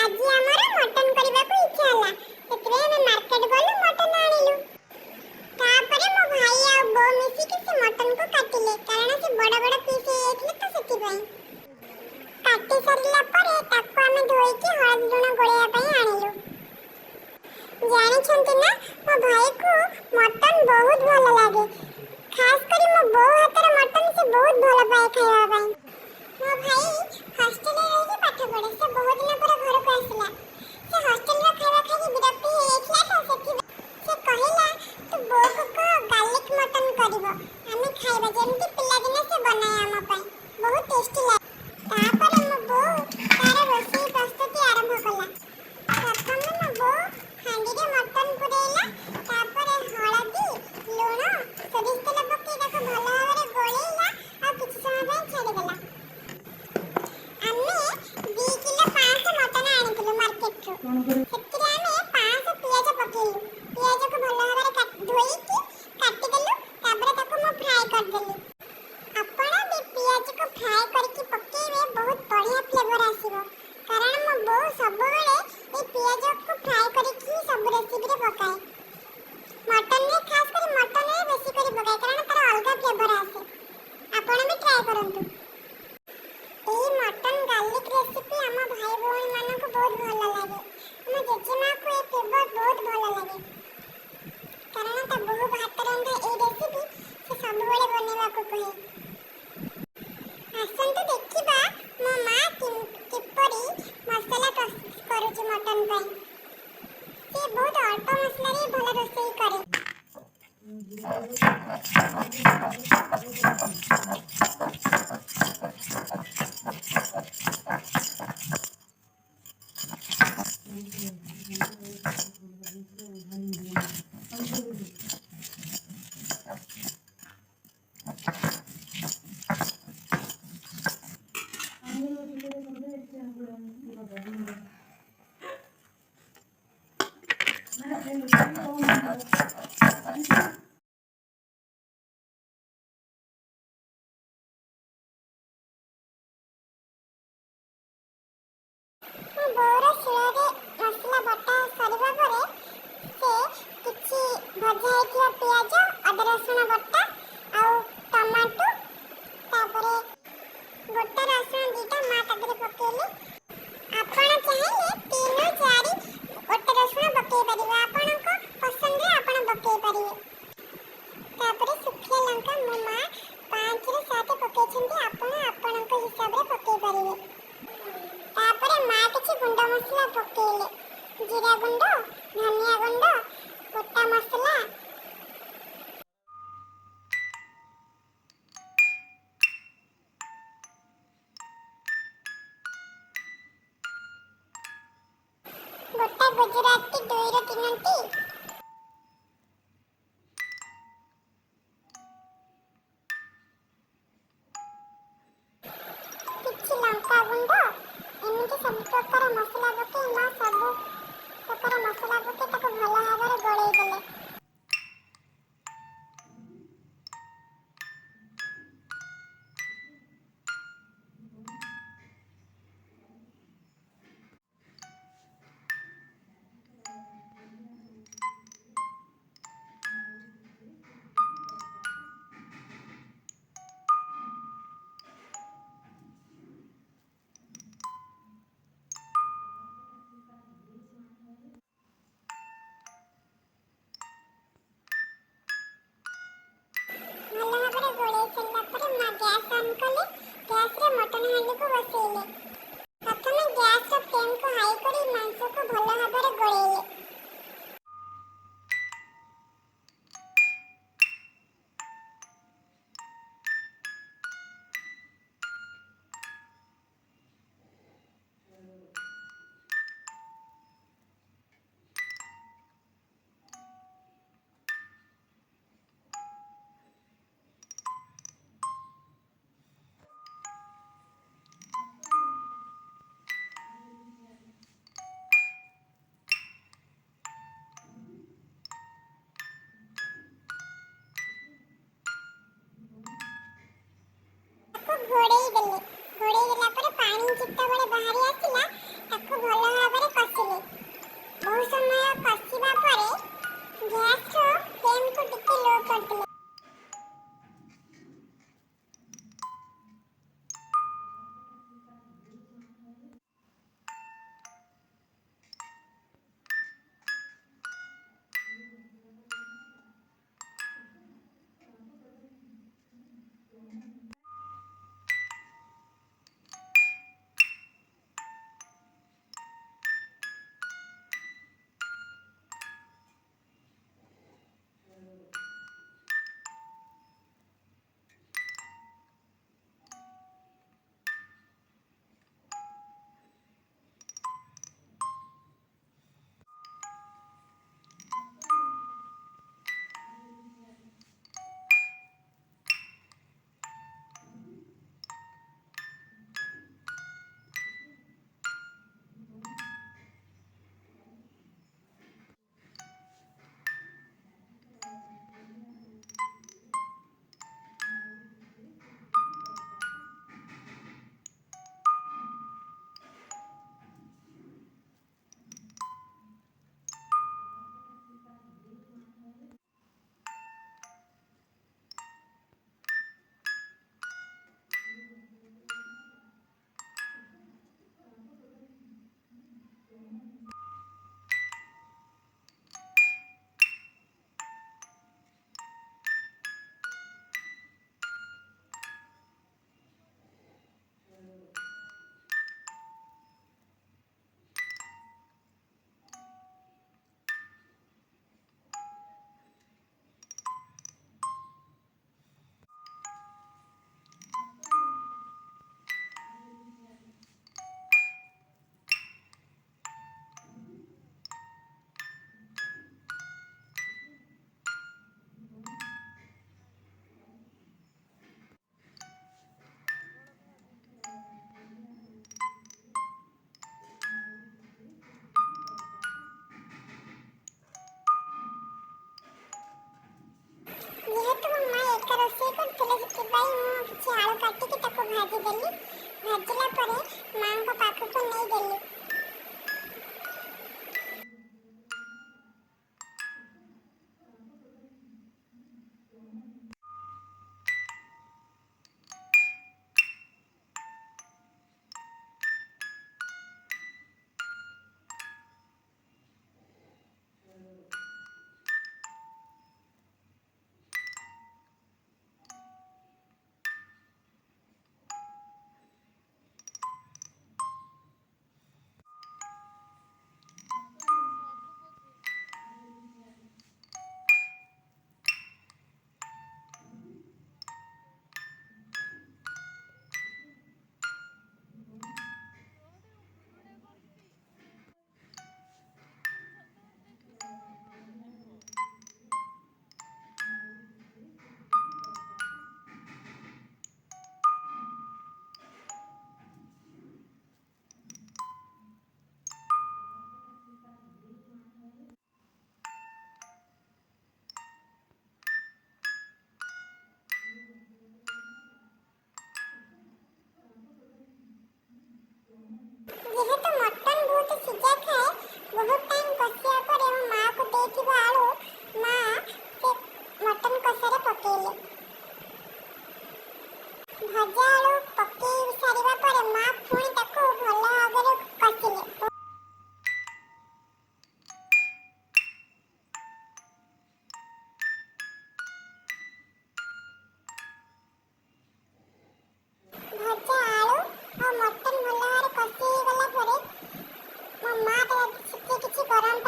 ଆଜି ଆମର ମଟନ କରିବାକୁ ଇଚ୍ଛା ହେଲା, ସେଥିପାଇଁ ଆମେ ମାର୍କେଟ ଗଲୁ ମଟନ ଆଣିଲୁ। ତାପରେ ମୋ ଭାଇ ଆଉ ବୋଉ ମିଶିକି ସେ ମଟନକୁ କାଟିଲେ, କାରଣ ସେ ବଡ଼ ବଡ଼ ପିସ୍ ହେଇଯାଇଥିଲେ ତ ସେଥିପାଇଁ। କାଟି ସାରିଲା ପରେ ତାକୁ ଆମେ ଧୋଇକି ହଳଦୀ ଲୁଣ ଗୋଳେଇବା ପାଇଁ ଆଣିଲୁ। ଜାଣିଛନ୍ତି ନା, ମୋ ଭାଇକୁ ମଟନ ବହୁତ ଭଲ ଲାଗେ। ଖାସ୍ କରି ମୋ ବୋଉ ହାତର ମଟନ ସେ ବହୁତ ଭଲ ପାଏ ଖାଇବା ପାଇଁ। ମୋ ଭାଇ ହଷ୍ଟେଲରେ ରହିକି ପାଠ ପଢେ। ସେ ବହୁତ ଦିନ ପରେ ଘରକୁ ଆସିଲା। ସେ ହଷ୍ଟେଲର ଖାଇବା ଖାଇକି ବିରକ୍ତି ହେଇଯାଇଥିଲା ତ ସେଥିପାଇଁ ସେ କହିଲା, ତୁ ବୋଉକୁ କହ ଗାର୍ଲିକ ମଟନ କରିବ, ଆମେ ଖାଇବା। ଯେମିତି ପିଲାଦିନେ ସେ ବନାଏ ଆମ ପାଇଁ, ବହୁତ ଟେଷ୍ଟି ଲାଗେ। ତାପରେ ମୋ ବୋଉ ତାର ରୋଷେଇ ପ୍ରସ୍ତୁତି ଆରମ୍ଭ କଲା। ପ୍ରଥମେ ମୋ ବୋଉ ହାଣ୍ଡିରେ ମଟନ ପୁରେଇଲା, ତାପରେ ହଳଦୀ, ଲୁଣ, ସୋରିଷ ତେଲ ପକେଇ ତାକୁ ଭଲ ଭାବରେ ଗୋଳେଇଲା ଆଉ କିଛି ସମୟ ପାଇଁ ଛାଡ଼ିଦେଲା। ଆମେ 2 କିଲୋ 500 ମଟନ ଆଣିଥିଲୁ ମାର୍କେଟରୁ। ସେଥିରେ ଆମେ 500 ପିଆଜ ପକେଇଲୁ। ପିଆଜକୁ ଭଲ ଭାବରେ ଧୋଇକି କାଟିଦେଲୁ, ତାପରେ ତାକୁ ମୁଁ ଫ୍ରାଏ କରିଦେଲି। ଆପଣ ବି ପିଆଜକୁ ଫ୍ରାଏ କରିକି ପକେଇବେ, ବହୁତ ବଢ଼ିଆ ଫ୍ଲେଭର ଆସିବ। କାରଣ ମୋ ବୋଉ ସବୁବେଳେ এই ପିଆଜକୁ ଫ୍ରାଏ କରିକି ସବୁ ରେସିପିରେ ପକାଏ। ମଟନରେ ଖାସ୍ କରି ମଟନରେ ବେଶୀ କରି ପକାଏ, କାରଣ ତାର ଅଲଗା ଫ୍ଲେଭର ଆସେ। ଆପଣ ବି ଟ୍ରାଏ କରନ୍ତୁ। ଏହି ମଟନ ଗାର୍ଲିକ ରେସିପି ଆମ ଭାଇ ଭଉଣୀମାନଙ୍କୁ ବହୁତ ଭଲ ଲାଗେ। ଆମ ଜେଜେମାକୁ ଏ ଫ୍ଲେଭର ବହୁତ ଭଲ ଲାଗେ, କାରଣ ତା ବୋଉ ହାତ ରନ୍ଧା ଏହି ରେସିପି ସେ ସବୁବେଳେ ବନେଇବାକୁ କହେ। ଆସନ୍ତୁ ଦେଖିବା ମୋ ମା କିପରି ମସଲା ପ୍ରସ୍ତୁତ କରୁଛି ମଟନ ପାଇଁ। ସେ ବହୁତ ଅଳ୍ପ ମସଲାରେ ଭଲ ରୋଷେଇ କରେ। ମୋ ବୋଉର ଶିଳରେ ମସଲା ବଟା ସରିବା ପରେ ସେ କିଛି ଭଜା ହେଇଥିବା ପିଆଜ, ଅଦା ରସୁଣ ବଟା ଆଉ ଟମାଟୋ, ତାପରେ ଗୋଟା ରସୁଣ 2ଟା ମା ତା ଦେହରେ ପକେଇଲେ। ଆପଣ ଚାହିଁଲେ 3ରୁ 4 ଗୋଟା ରସୁଣ ପକେଇ ପାରିବେ, ଆପଣଙ୍କ ପସନ୍ଦରେ ଆପଣ ପକେଇ ପାରିବେ। ତାପରେ ଶୁଖିଲା ଲଙ୍କା ମୋ ମା 5ରୁ 7 ପକେଇଛନ୍ତି, ଆପଣ ଆପଣଙ୍କ ହିସାବରେ ପକେଇ ପାରିବେ। ତାପରେ ମା କିଛି ଗୁଣ୍ଡ ମସଲା ପକେଇଲେ, ଜିରା ଗୁଣ୍ଡ, ଧନିଆ ଗୁଣ୍ଡ, ଗୋଟା ମସଲା। ଗୋଟା ଗୁଜୁରାତି 2ରୁ 3ଟି, କିଛି ଲଙ୍କା ଗୁଣ୍ଡ। ଏମିତି ସବୁ ପ୍ରକାର ମସଲା ପକେଇ ମା ସବୁ ପ୍ରକାର ମସଲା ପକେଇ ତାକୁ ଭଲ ଭାବରେ ଗୋଳେଇ ଦେଲେ।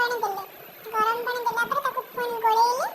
ପାଣି ଦେଲେ। ଗରମ ପାଣି ଦେଲା ପରେ ତାକୁ ପୁଣି ଗୋଳେଇଲେ।